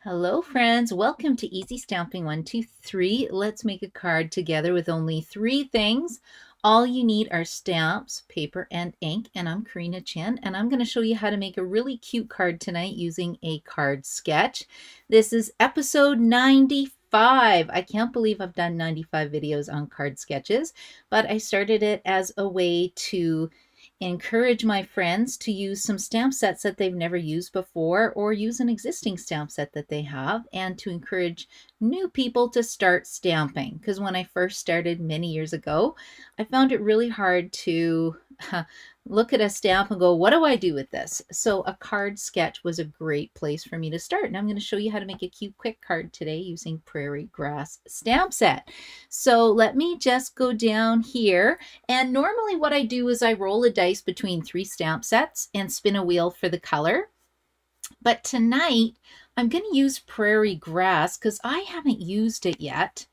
Hello friends, welcome to Easy Stamping 123. Let's make a card together with only three things. All you need are stamps, paper, and ink. And I'm Karina Chin, and I'm going to show you how to make a really cute card tonight using a card sketch. This is episode 95. I can't believe I've done 95 videos on card sketches, but I started it as a way to encourage my friends to use some stamp sets that they've never used before, or use an existing stamp set that they have, and to encourage new people to start stamping. Because when I first started many years ago, I found it really hard to look at a stamp and go, what do I do with this? So a card sketch was a great place for me to start. And I'm going to show you how to make a cute quick card today using Prairie Grass stamp set. So let me just go down here. And normally what I do is I roll a dice between three stamp sets and spin a wheel for the color. But tonight I'm going to use Prairie Grass because I haven't used it yet.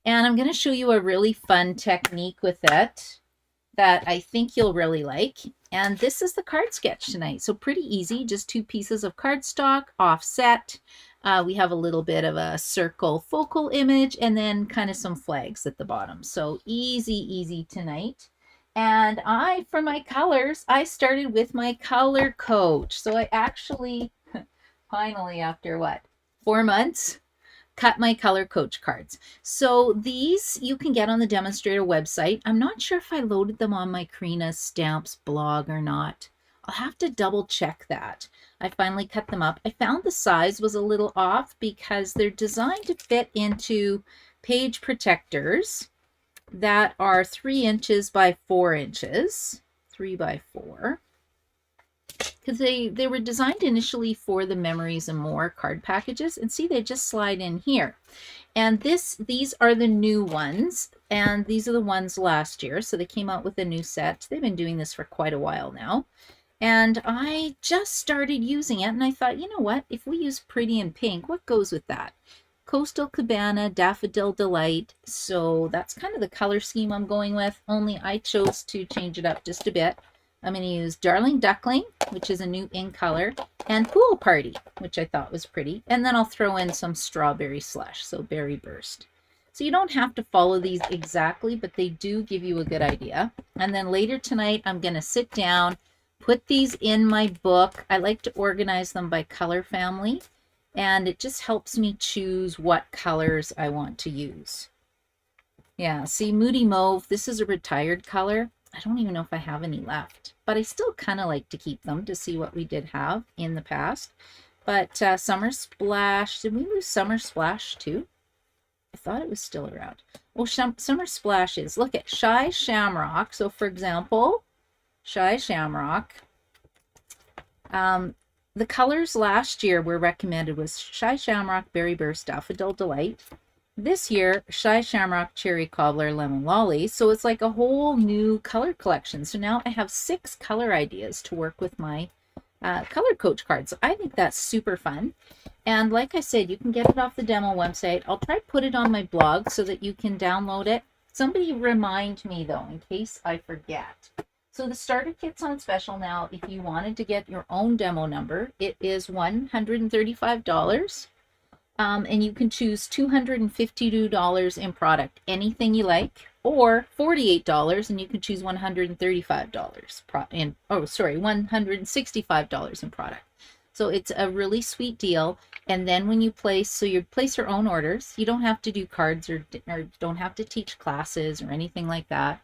And I'm going to show you a really fun technique with it that I think you'll really like. And this is the card sketch tonight. So pretty easy, just two pieces of cardstock, offset. We have a little bit of a circle focal image and then kind of some flags at the bottom. So easy tonight. And for my colors, I started with my color coach. So I actually, finally, after what, 4 months, cut my color coach cards. So these you can get on the demonstrator website. I'm not sure if I loaded them on my Karina Stamps blog or not. I'll have to double check that. I finally cut them up. I found the size was a little off because they're designed to fit into page protectors that are 3 inches by 4 inches, 3 by 4. Because they were designed initially for the Memories and More card packages, and see, they just slide in here. And these are the new ones, and these are the ones last year, so they came out with a new set. They've been doing this for quite a while now, and I just started using it, and I thought, you know what, if we use Pretty in Pink, what goes with that? Coastal Cabana, Daffodil Delight. So that's kind of the color scheme I'm going with, only I chose to change it up just a bit. I'm going to use Darling Duckling, which is a new in color, and Pool Party, which I thought was pretty. And then I'll throw in some Strawberry Slush, so Berry Burst. So you don't have to follow these exactly, but they do give you a good idea. And then later tonight, I'm going to sit down, put these in my book. I like to organize them by color family, and it just helps me choose what colors I want to use. Yeah, see, Moody Mauve, this is a retired color. I don't even know if I have any left, but I still kind of like to keep them to see what we did have in the past. But Summer Splash, did we lose Summer Splash too? I thought it was still around. Well, Summer Splash is, look at Shy Shamrock. So for example, Shy Shamrock, the colors last year were recommended was Shy Shamrock, Berry Burst, Daffodil Delight. This year, Shy Shamrock, Cherry Cobbler, Lemon Lolly. So it's like a whole new color collection. So now I have 6 color ideas to work with my color coach cards. So I think that's super fun. And like I said, you can get it off the demo website. I'll try to put it on my blog so that you can download it. Somebody remind me though, in case I forget. So the starter kit's on special now. If you wanted to get your own demo number, it is $135. And you can choose $252 in product, anything you like, or $48 and you can choose $135 $165 in product. So it's a really sweet deal. And then when you place your own orders. You don't have to do cards or don't have to teach classes or anything like that.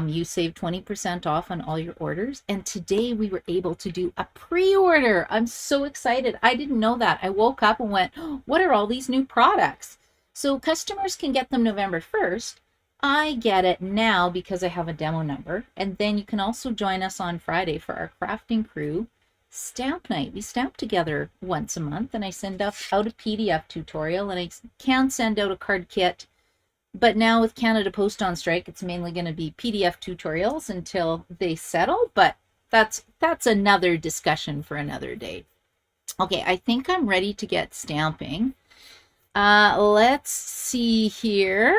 You save 20% off on all your orders. And today we were able to do a pre-order. I'm so excited. I didn't know that. I woke up and went, oh, what are all these new products? So customers can get them November 1st. I get it now because I have a demo number. And then you can also join us on Friday for our Crafting Crew Stamp Night. We stamp together once a month, and I send out a PDF tutorial, and I can send out a card kit. But now with Canada Post on strike, it's mainly going to be PDF tutorials until they settle. But that's another discussion for another day. Okay, I think I'm ready to get stamping. Let's see here.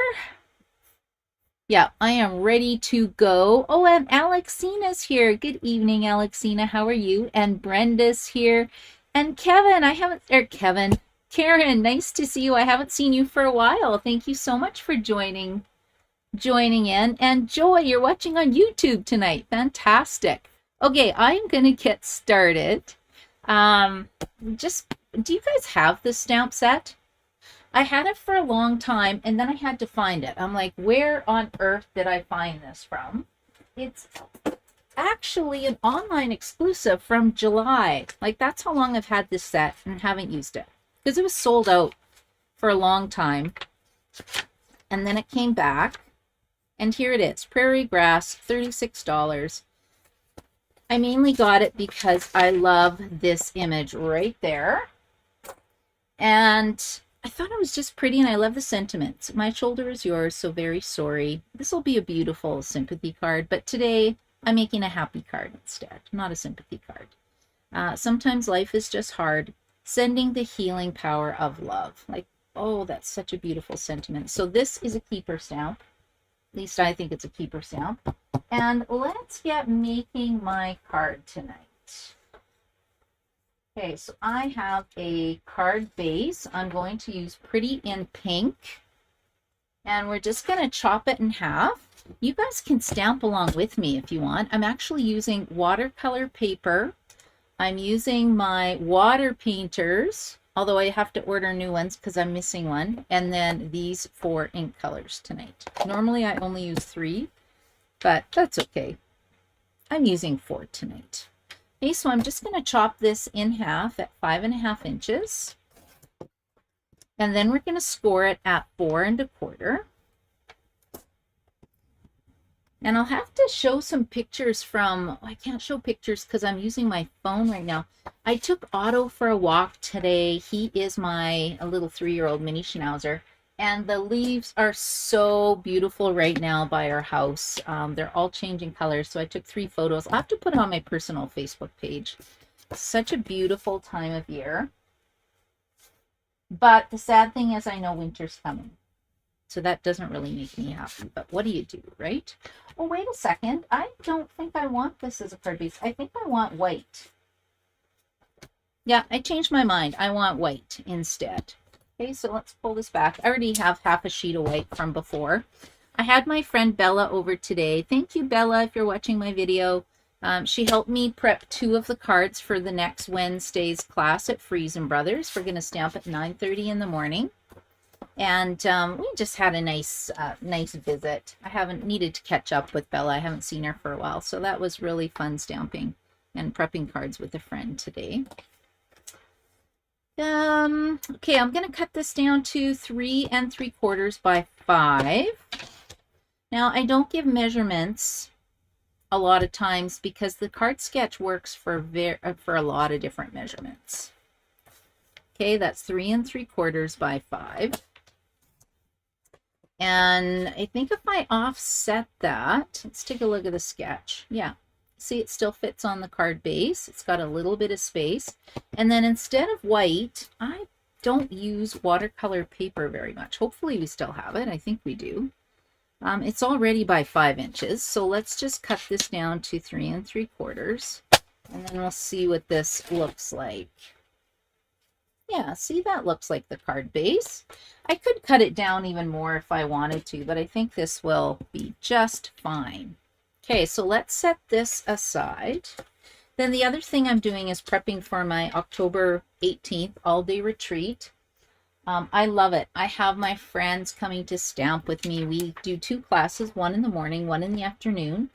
Yeah, I am ready to go. Oh, and Alexina's here. Good evening, Alexina. How are you? And Brenda's here. And Kevin, Kevin, Karen, nice to see you. I haven't seen you for a while. Thank you so much for joining in. And Joy, you're watching on YouTube tonight. Fantastic. Okay, I'm gonna get started. Just do you guys have this stamp set? I had it for a long time and then I had to find it. I'm like, where on earth did I find this from? It's actually an online exclusive from July. Like, that's how long I've had this set and haven't used it because it was sold out for a long time. And then it came back, and here it is, Prairie Grass, $36. I mainly got it because I love this image right there. And I thought it was just pretty, and I love the sentiments. My shoulder is yours, so very sorry. This will be a beautiful sympathy card, but today I'm making a happy card instead, not a sympathy card. Sometimes life is just hard. Sending the healing power of love. Like, oh, that's such a beautiful sentiment. So this is a keeper stamp. At least I think it's a keeper stamp. And let's get making my card tonight. Okay, so I have a card base. I'm going to use Pretty in Pink. And we're just going to chop it in half. You guys can stamp along with me if you want. I'm actually using watercolor paper. I'm using my water painters, although I have to order new ones because I'm missing one. And then these 4 ink colors tonight. Normally I only use 3, but that's okay. I'm using 4 tonight. Okay, so I'm just going to chop this in half at 5.5 inches. And then we're going to score it at 4 1/4. And I'll have to show some pictures from, I can't show pictures because I'm using my phone right now. I took Otto for a walk today. He is a little 3-year-old mini Schnauzer. And the leaves are so beautiful right now by our house. They're all changing colors. So I took 3 photos. I'll have to put it on my personal Facebook page. Such a beautiful time of year. But the sad thing is I know winter's coming. So that doesn't really make me happy. But what do you do, right? Oh, wait a second. I don't think I want this as a card base. I think I want white. Yeah, I changed my mind. I want white instead. Okay, so let's pull this back. I already have half a sheet of white from before. I had my friend Bella over today. Thank you, Bella, if you're watching my video. She helped me prep 2 of the cards for the next Wednesday's class at Friesen Brothers. We're going to stamp at 9:30 in the morning. And we just had a nice visit. I haven't needed to catch up with Bella. I haven't seen her for a while. So that was really fun stamping and prepping cards with a friend today. Okay, I'm going to cut this down to 3 3/4 by 5. Now, I don't give measurements a lot of times because the card sketch works for a lot of different measurements. Okay, that's 3 3/4 by 5. And I think if I offset that, let's take a look at the sketch. Yeah, see, it still fits on the card base. It's got a little bit of space. And then instead of white, I don't use watercolor paper very much. Hopefully we still have it. I think we do. It's already by 5 inches. So let's just cut this down to 3 3/4. And then we'll see what this looks like. Yeah, see, that looks like the card base. I could cut it down even more if I wanted to, but I think this will be just fine. Okay, so let's set this aside. Then the other thing I'm doing is prepping for my October 18th all-day retreat. I love it. I have my friends coming to stamp with me. We do 2 classes, one in the morning, one in the afternoon.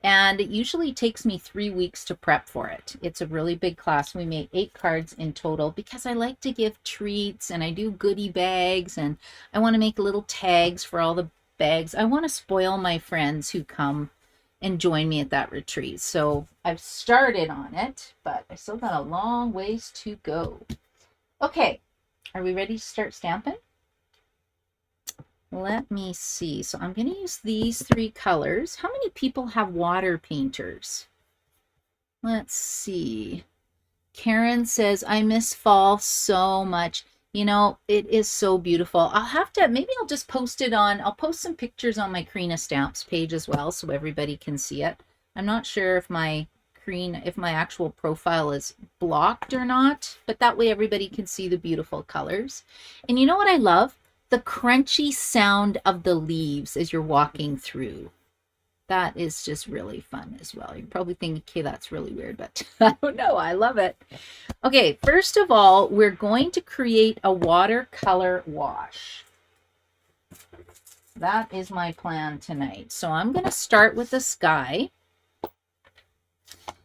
And it usually takes me 3 weeks to prep for it. It's a really big class. We make 8 cards in total because I like to give treats and I do goodie bags and I want to make little tags for all the bags. I want to spoil my friends who come and join me at that retreat. So I've started on it, but I still got a long ways to go. Okay, are we ready to start stamping? Let me see. So I'm going to use these 3 colors. How many people have water painters? Let's see. Karen says, I miss fall so much. You know, it is so beautiful. I'll have to, maybe I'll just post it on, I'll post some pictures on my Karina Stamps page as well so everybody can see it. I'm not sure if my screen if my actual profile is blocked or not, but that way everybody can see the beautiful colors. And you know what I love? The crunchy sound of the leaves as you're walking through. That is just really fun as well. You're probably thinking, okay, that's really weird, but I don't know. I love it. Okay, first of all, we're going to create a watercolor wash. That is my plan tonight. So I'm going to start with the sky.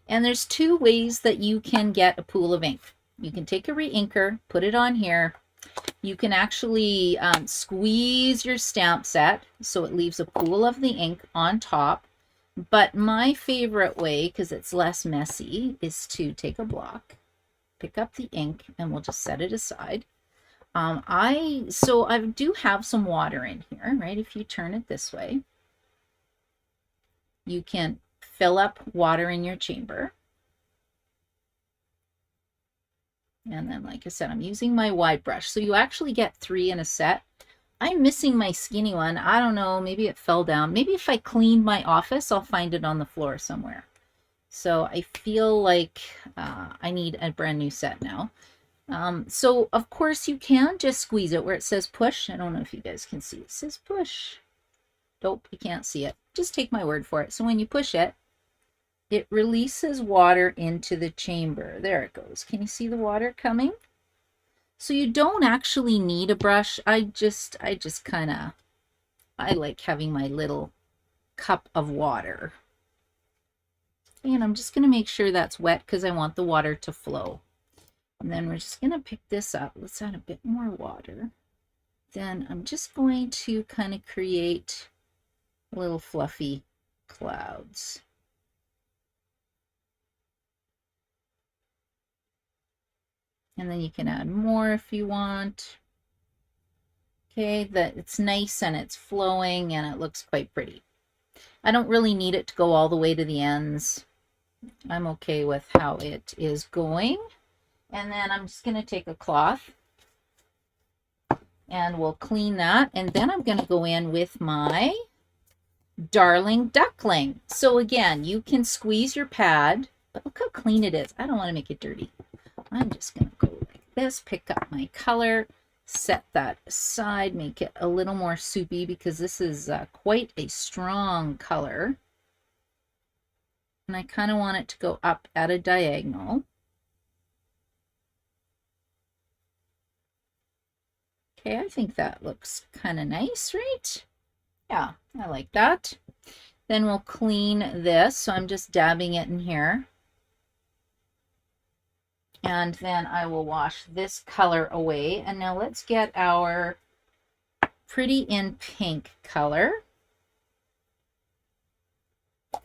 And there's two ways that you can get a pool of ink. You can take a re-inker, put it on here. You can actually squeeze your stamp set so it leaves a pool of the ink on top. But my favorite way, because it's less messy, is to take a block, pick up the ink, and we'll just set it aside. I do have some water in here, right? If you turn it this way, you can fill up water in your chamber. And then, like I said, I'm using my wide brush. So you actually get 3 in a set. I'm missing my skinny one. I don't know, maybe it fell down. Maybe if I clean my office, I'll find it on the floor somewhere. So I feel like I need a brand new set now. So of course you can just squeeze it where it says push. I don't know if you guys can see. It says push. Nope, you can't see it. Just take my word for it. So when you push it, it releases water into the chamber. There it goes. Can you see the water coming? So you don't actually need a brush. I just kind of, I like having my little cup of water. And I'm just going to make sure that's wet because I want the water to flow. And then we're just going to pick this up. Let's add a bit more water. Then I'm just going to kind of create little fluffy clouds. And then you can add more if you want. Okay, that it's nice and it's flowing and it looks quite pretty. I don't really need it to go all the way to the ends. I'm okay with how it is going. And then I'm just going to take a cloth and we'll clean that. And then I'm going to go in with my Darling Duckling. So again, you can squeeze your pad, but look how clean it is. I don't want to make it dirty. I'm just going to go like this, pick up my color, set that aside, make it a little more soupy because this is quite a strong color. And I kind of want it to go up at a diagonal. Okay, I think that looks kind of nice, right? Yeah, I like that. Then we'll clean this. So I'm just dabbing it in here. And then I will wash this color away. And now let's get our Pretty in Pink color.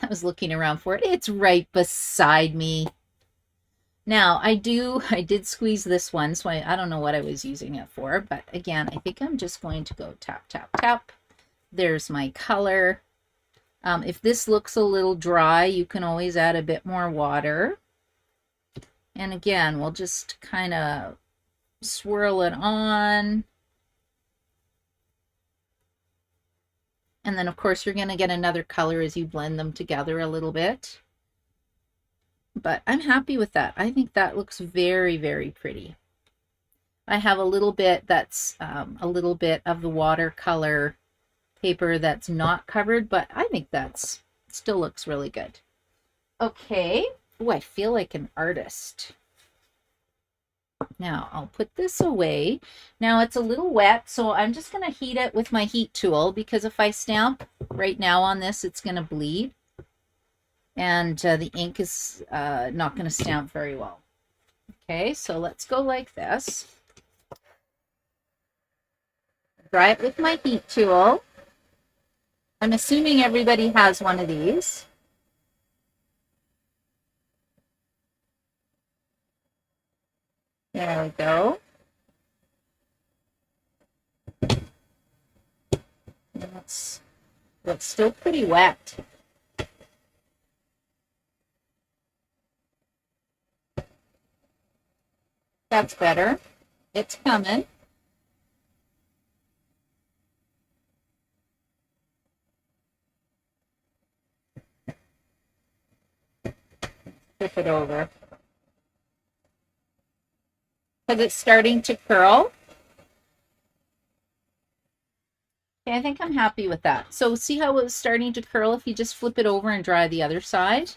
I was looking around for it. It's right beside me. Now, I did squeeze this one, so I don't know what I was using it for. But again, I think I'm just going to go tap, tap, tap. There's my color. If this looks a little dry, you can always add a bit more water. And again, we'll just kind of swirl it on. And then, of course, you're going to get another color as you blend them together a little bit. But I'm happy with that. I think that looks very, very pretty. I have a little bit that's a little bit of the watercolor paper that's not covered, but I think that's still looks really good. Okay. Oh, I feel like an artist. Now I'll put this away. Now it's a little wet, so I'm just going to heat it with my heat tool because if I stamp right now on this, it's going to bleed. And the ink is not going to stamp very well. Okay, so let's go like this. Dry it with my heat tool. I'm assuming everybody has one of these. There we go. It's still pretty wet. That's better. It's coming. Flip it over. Because it's starting to curl. Okay, I think I'm happy with that. So see how it was starting to curl if you just flip it over and dry the other side?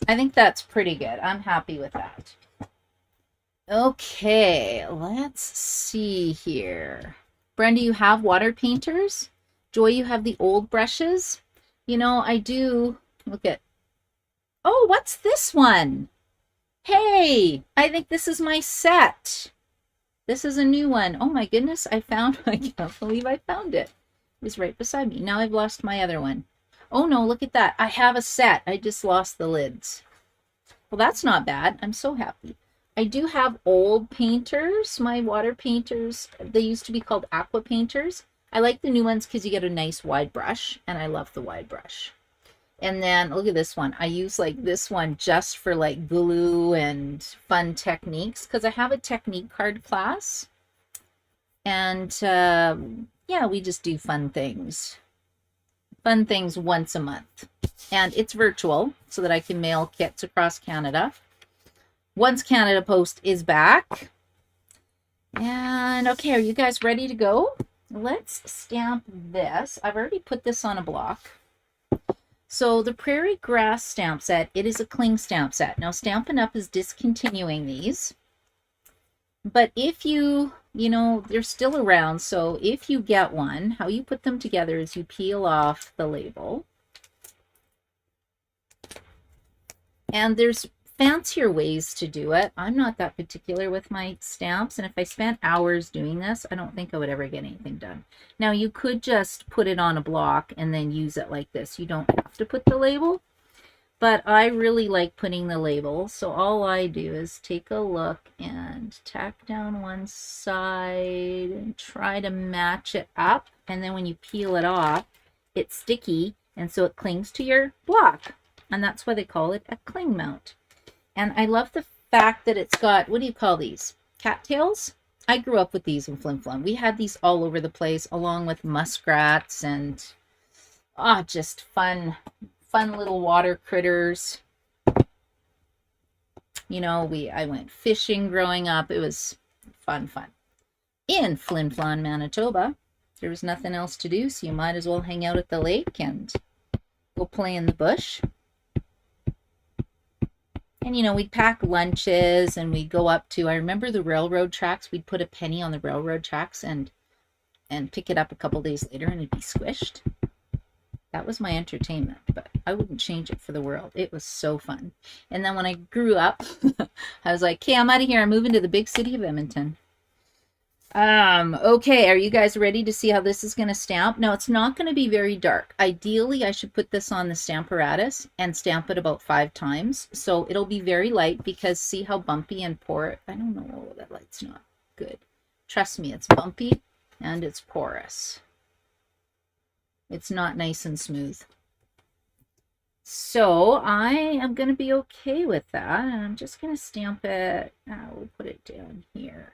I think that's pretty good. I'm happy with that. Okay, let's see here. Brenda, you have water painters? Joy, you have the old brushes? You know, I do. Look at. Oh, what's this one? Hey, I think this is my set. This is a new one. Oh my goodness, I can't believe I found it. It was right beside me. Now I've lost my other one. Oh no, look at that. I have a set. I just lost the lids. Well, that's not bad. I'm so happy. I do have old painters, my water painters. They used to be called aqua painters. I like the new ones because you get a nice wide brush, and I love the wide brush. And then look at this one. I use like this one just for like glue and fun techniques because I have a technique card class. And yeah, we just do fun things. Fun things once a month. And it's virtual so that I can mail kits across Canada. Once Canada Post is back. And okay, are you guys ready to go? Let's stamp this. I've already put this on a block. So the Prairie Grass stamp set, it is a cling stamp set. Now Stampin' Up! Is discontinuing these. But if you know, they're still around. So if you get one, how you put them together is you peel off the label. And there's fancier ways to do it. I'm not that particular with my stamps, and if I spent hours doing this, I don't think I would ever get anything done. Now you could just put it on a block and then use it like this. You don't have to put the label, but I really like putting the label. So all I do is take a look and tack down one side and try to match it up, and then when you peel it off, it's sticky and so it clings to your block, and that's why they call it a cling mount. And I love the fact that it's got, what do you call these? Cattails? I grew up with these in Flim Flam. We had these all over the place, along with muskrats and just fun little water critters. You know, I went fishing growing up. It was fun. In Flin Flon, Manitoba, there was nothing else to do, so you might as well hang out at the lake and go play in the bush. And, you know, we'd pack lunches and we'd go up to, I remember the railroad tracks. We'd put a penny on the railroad tracks and pick it up a couple days later and it'd be squished. That was my entertainment, but I wouldn't change it for the world. It was so fun. And then when I grew up, I was like, okay, I'm out of here. I'm moving to the big city of Edmonton. Okay, are you guys ready to see how this is going to stamp? Now, it's not going to be very dark. Ideally, I should put this on the Stamparatus and stamp it about 5 times. So it'll be very light because see how bumpy and porous. I don't know, that light's not good. Trust me, it's bumpy and it's porous. It's not nice and smooth. So I am going to be okay with that. And I'm just going to stamp it. We'll put it down here.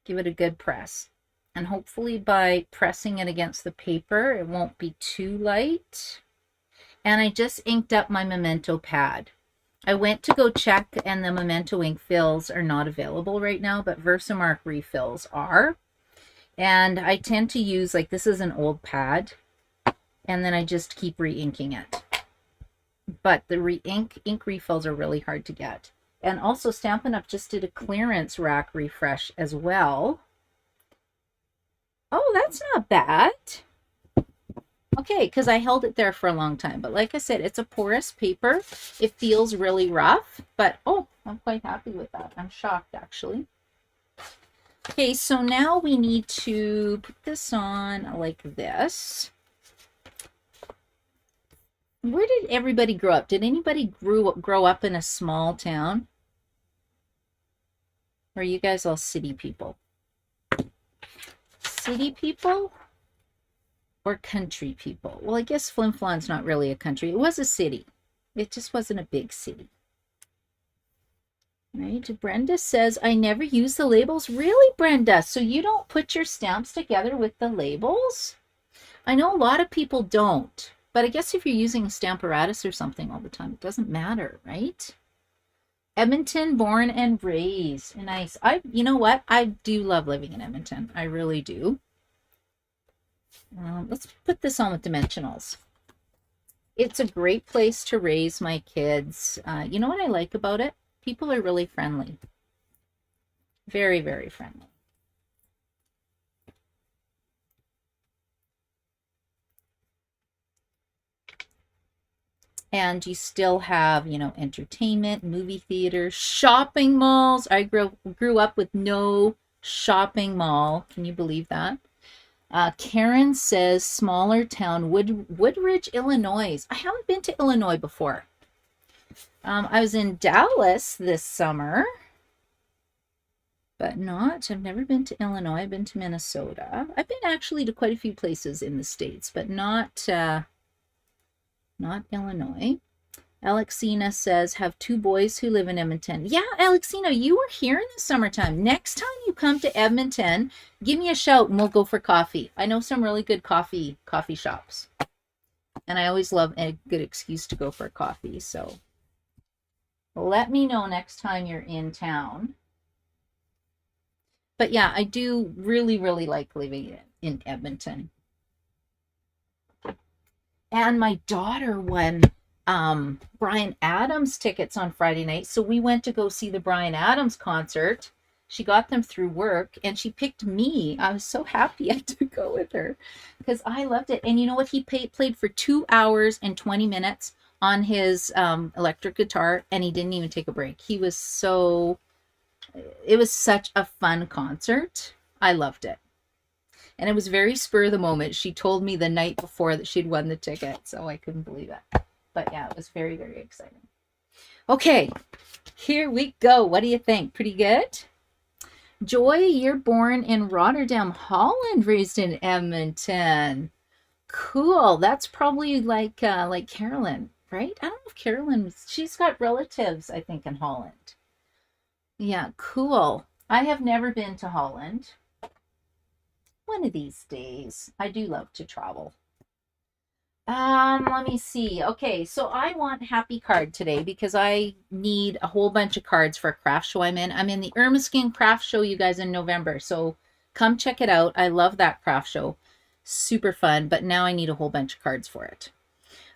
Give it a good press. And hopefully by pressing it against the paper, it won't be too light. And I just inked up my Memento pad. I went to go check and the Memento ink fills are not available right now, but Versamark refills are. And I tend to use, like, this is an old pad, and then I just keep re-inking it. But the ink refills are really hard to get. And also Stampin' Up! Just did a clearance rack refresh as well. Oh, that's not bad. Okay, because I held it there for a long time. But like I said, it's a porous paper. It feels really rough, but oh, I'm quite happy with that. I'm shocked, actually. Okay, so now we need to put this on like this. Where did everybody grow up? Did anybody grow up in a small town? Or are you guys all city people? City people or country people? Well, I guess Flim Flon's not really a country. It was a city. It just wasn't a big city. Right, Brenda says, I never use the labels. Really, Brenda? So you don't put your stamps together with the labels? I know a lot of people don't. But I guess if you're using a Stamparatus or something all the time, it doesn't matter, right? Edmonton, born and raised. Nice. You know what? I do love living in Edmonton. I really do. Let's put this on with dimensionals. It's a great place to raise my kids. You know what I like about it? People are really friendly. Very, very friendly. And you still have, you know, entertainment, movie theaters, shopping malls. I grew up with no shopping mall. Can you believe that? Karen says smaller town, Woodridge, Illinois. I haven't been to Illinois before. I was in Dallas this summer, but I've never been to Illinois. I've been to Minnesota. I've been actually to quite a few places in the States, but not Illinois. Alexina says, have 2 boys who live in Edmonton. Yeah, Alexina, you were here in the summertime. Next time you come to Edmonton, give me a shout and we'll go for coffee. I know some really good coffee shops. And I always love a good excuse to go for coffee. So let me know next time you're in town. But yeah, I do really, really like living in Edmonton. And my daughter won Bryan Adams tickets on Friday night. So we went to go see the Bryan Adams concert. She got them through work and she picked me. I was so happy I had to go with her because I loved it. And you know what? He played for 2 hours and 20 minutes on his electric guitar and he didn't even take a break. It was such a fun concert. I loved it. And it was very spur of the moment. She told me the night before that she'd won the ticket, so I couldn't believe it. But yeah, it was very, very exciting. Okay, here we go. What do you think? Pretty good? Joy, you're born in Rotterdam, Holland, raised in Edmonton. Cool. That's probably like Carolyn, right? I don't know if Carolyn, she's got relatives, I think, in Holland. Yeah, cool. I have never been to Holland. One of these days. I do love to travel. Let me see. Okay, so I want happy card today because I need a whole bunch of cards for a craft show I'm in. I'm in the Ermiskin craft show, you guys, in November. So come check it out. I love that craft show. Super fun, but now I need a whole bunch of cards for it.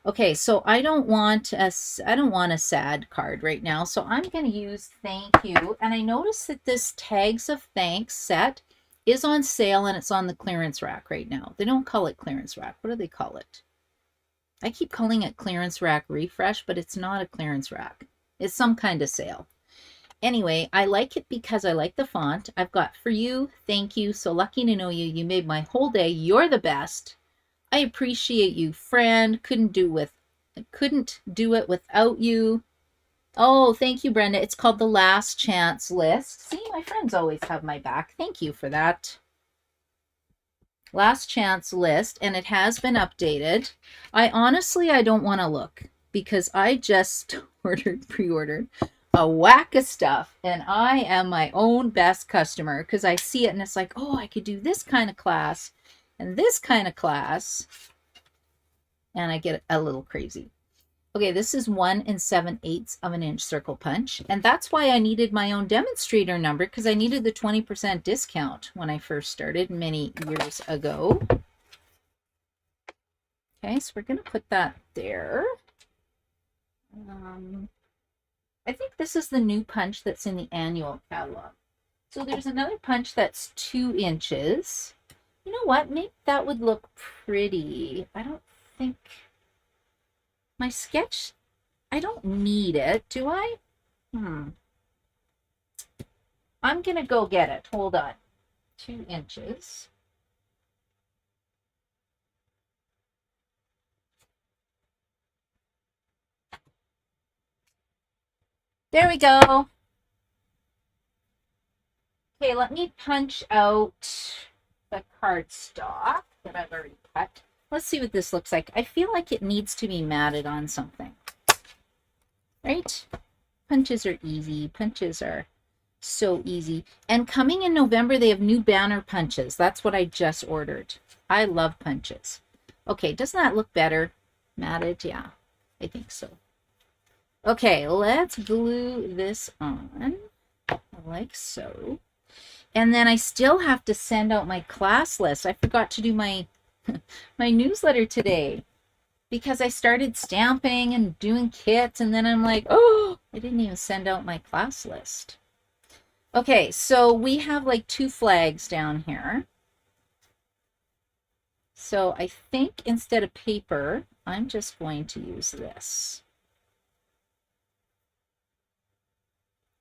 Okay, so I don't want a sad card right now. So I'm going to use thank you. And I noticed that this Tags of Thanks set is on sale and it's on the clearance rack right now. They don't call it clearance rack. What do they call it? I keep calling it clearance rack refresh, but it's not a clearance rack. It's some kind of sale. Anyway, I like it because I like the font. I've got for you, thank you, so lucky to know you. You made my whole day. You're the best. I appreciate you, friend. Couldn't do it without you. Oh, thank you, Brenda. It's called the Last Chance List. See, my friends always have my back. Thank you for that. Last Chance List, and it has been updated. I don't want to look because I just pre-ordered a whack of stuff, and I am my own best customer because I see it and it's like, oh, I could do this kind of class and this kind of class, and I get a little crazy. Okay, this is 1 7/8 of an inch circle punch, and that's why I needed my own demonstrator number because I needed the 20% discount when I first started many years ago. Okay, so we're going to put that there. I think this is the new punch that's in the annual catalog. So there's another punch that's 2 inches. You know what? Maybe that would look pretty. I don't think... My sketch, I don't need it, do I? I'm going to go get it. Hold on. 2 inches. There we go. Okay, let me punch out the cardstock that I've already cut. Let's see what this looks like. I feel like it needs to be matted on something. Right? Punches are easy. Punches are so easy. And coming in November, they have new banner punches. That's what I just ordered. I love punches. Okay, doesn't that look better? Matted, yeah, I think so. Okay, let's glue this on like so. And then I still have to send out my class list. I forgot to do my my newsletter today because I started stamping and doing kits, and then I'm like, oh, I didn't even send out my class list. Okay, so we have like 2 flags down here. So I think instead of paper, I'm just going to use this.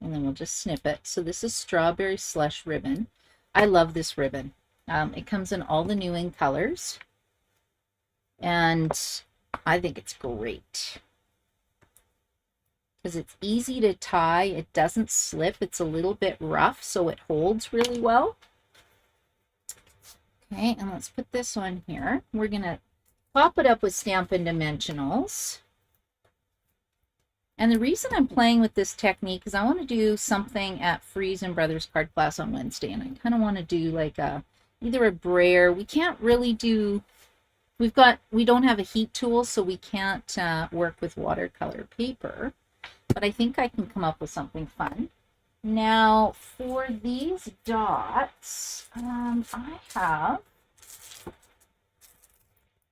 And then we'll just snip it. So this is Strawberry Slush ribbon. I love this ribbon. It comes in all the new in colors. And I think it's great. Because it's easy to tie. It doesn't slip. It's a little bit rough, so it holds really well. Okay, and let's put this on here. We're going to pop it up with Stampin' Dimensionals. And the reason I'm playing with this technique is I want to do something at Freeze and Brothers card class on Wednesday, and I kind of want to do like either a brayer. We can't really do, we don't have a heat tool, so we can't work with watercolor paper, but I think I can come up with something fun. Now for these dots, I have,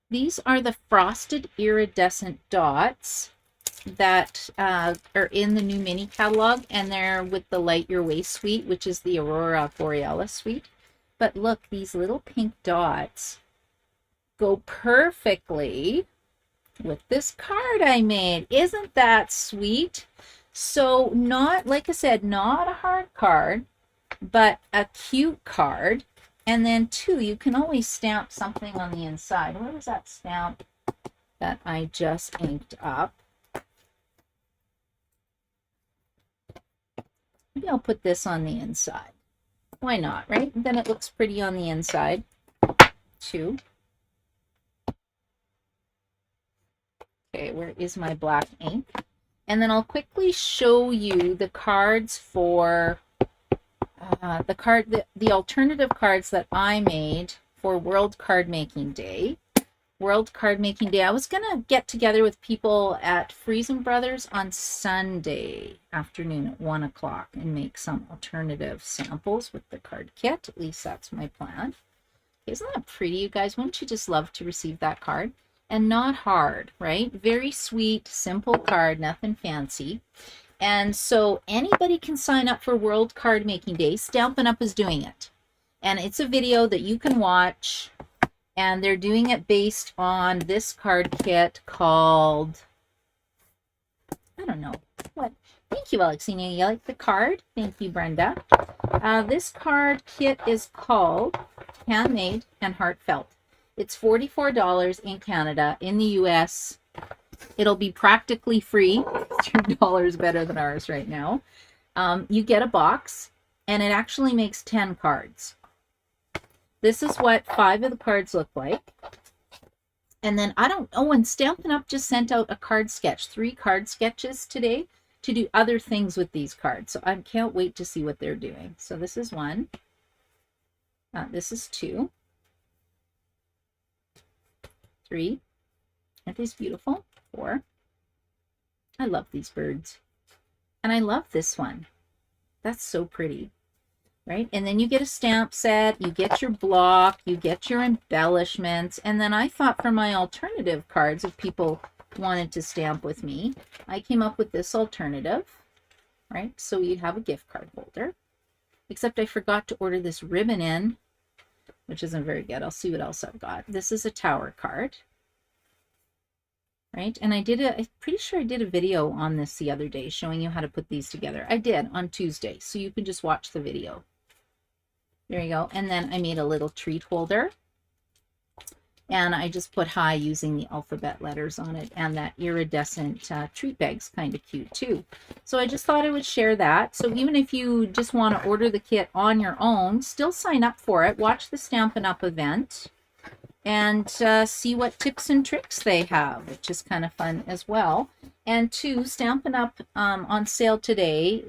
these are the frosted iridescent dots that are in the new mini catalog, and they're with the Light Your Way suite, which is the Aurora Borealis suite. But look, these little pink dots go perfectly with this card I made. Isn't that sweet? So not, like I said, not a hard card, but a cute card. And then too, you can always stamp something on the inside. Where was that stamp that I just inked up? Maybe I'll put this on the inside. Why not, right? Then it looks pretty on the inside too. Okay, where is my black ink? And then I'll quickly show you the cards for the alternative cards that I made for World Card Making Day. World Card Making Day. I was going to get together with people at Freeze and Brothers on Sunday afternoon at 1 o'clock and make some alternative samples with the card kit. At least that's my plan. Isn't that pretty, you guys? Wouldn't you just love to receive that card? And not hard, right? Very sweet, simple card, nothing fancy. And so anybody can sign up for World Card Making Day. Stampin' Up is doing it. And it's a video that you can watch. And they're doing it based on this card kit called, I don't know, what? Thank you, Alexina. You like the card? Thank you, Brenda. This card kit is called Handmade and Heartfelt. It's $44 in Canada. In the US, it'll be practically free. $2 better than ours right now. You get a box, and it actually makes 10 cards. This is what 5 of the cards look like. And then I don't know, and Stampin' Up just sent out a card sketch, 3 card sketches today to do other things with these cards. So I can't wait to see what they're doing. So this is 1. This is 2. 3. Aren't these beautiful? 4. I love these birds. And I love this one. That's so pretty. Right? And then you get a stamp set, you get your block, you get your embellishments. And then I thought for my alternative cards, if people wanted to stamp with me, I came up with this alternative, right? So you have a gift card holder, except I forgot to order this ribbon in, which isn't very good. I'll see what else I've got. This is a tower card, right? And I'm pretty sure I did a video on this the other day showing you how to put these together. I did on Tuesday, so you can just watch the video. There you go. And then I made a little treat holder, and I just put hi using the alphabet letters on it, and that iridescent treat bag's kind of cute too. So I just thought I would share that. So even if you just want to order the kit on your own, still sign up for it. Watch the Stampin' Up event and see what tips and tricks they have, which is kind of fun as well. And 2, Stampin' Up on sale today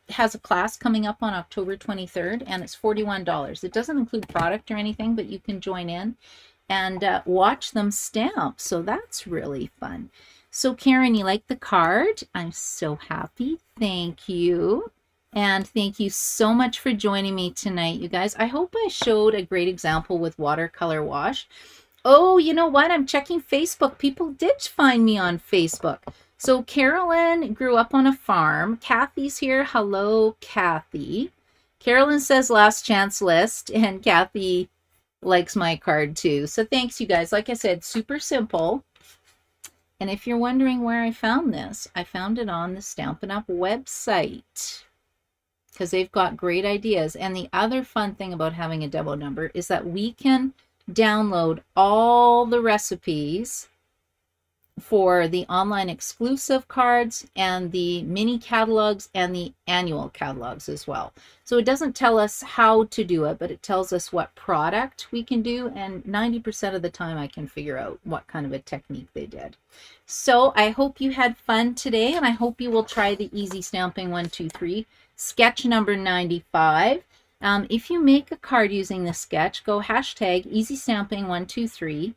has a class coming up on October 23rd, and it's $41. It doesn't include product or anything, but you can join in. and watch them stamp. So that's really fun. So Karen, you like the card? I'm so happy. Thank you. And thank you so much for joining me tonight, you guys. I hope I showed a great example with watercolor wash. Oh, you know what? I'm checking Facebook. People did find me on Facebook. So Carolyn grew up on a farm. Kathy's here. Hello, Kathy. Carolyn says last chance list, and Kathy likes my card too. So thanks, you guys. Like I said, super simple. And if you're wondering where I found this, I found it on the Stampin' Up website because they've got great ideas. And the other fun thing about having a demo number is that we can download all the recipes for the online exclusive cards and the mini catalogs and the annual catalogs as well. So it doesn't tell us how to do it, but it tells us what product we can do, and 90% of the time I can figure out what kind of a technique they did. So I hope you had fun today, and I hope you will try the Easy Stamping 123 sketch number 95. If you make a card using this sketch, go hashtag Easy Stamping 123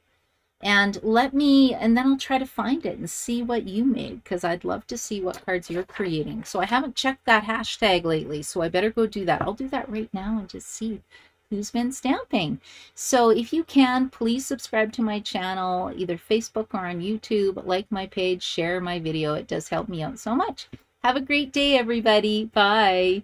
and let me, and then I'll try to find it and see what you made, because I'd love to see what cards you're creating. So I haven't checked that hashtag lately, so I better go do that. I'll do that right now and just see who's been stamping. So if you can, please subscribe to my channel, either Facebook or on YouTube, like my page, share my video. It does help me out so much. Have a great day, everybody. Bye.